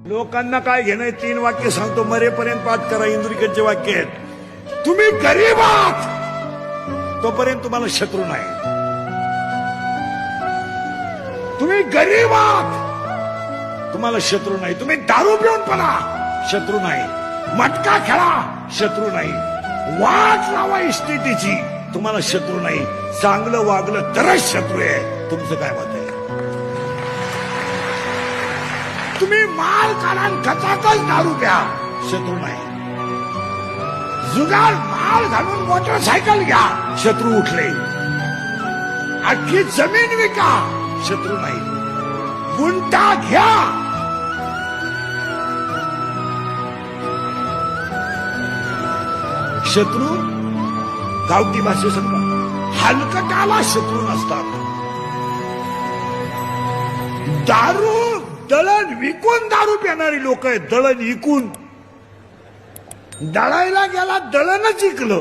लोकांना काय घेणं 3 वाक्य सांगतो, मरेपर्यंत पाठ करा. इंदुरीकरचे वाक्य आहेत. तुम्ही गरीब आहात तोपर्यंत तुम्हाला शत्रू नाही. तुम्ही गरीब आहात तुम्हाला शत्रू नाही. तुम्ही दारू पिऊन पडा शत्रू नाही. मटका खेळा शत्रू नाही. वाट लावा इस्टेटीची तुम्हाला शत्रू नाही. चांगलं वागलं तरच शत्रू आहे. तुमचं काय मत आहे? तुम्ही माल काढा खचातच दारू प्या शत्रू नाही. जुगार माल घालून मोटरसायकल घ्या शत्रू उठले. अख्खी जमीन विका शत्रू नाही. गुंठा घ्या शत्रू गावठी भाषेसारखा हलकटाला शत्रू नसतात. दारू दळण विकून दारू पिणारी लोक आहेत. दळण विकून दळायला गेला दळणच विकलं.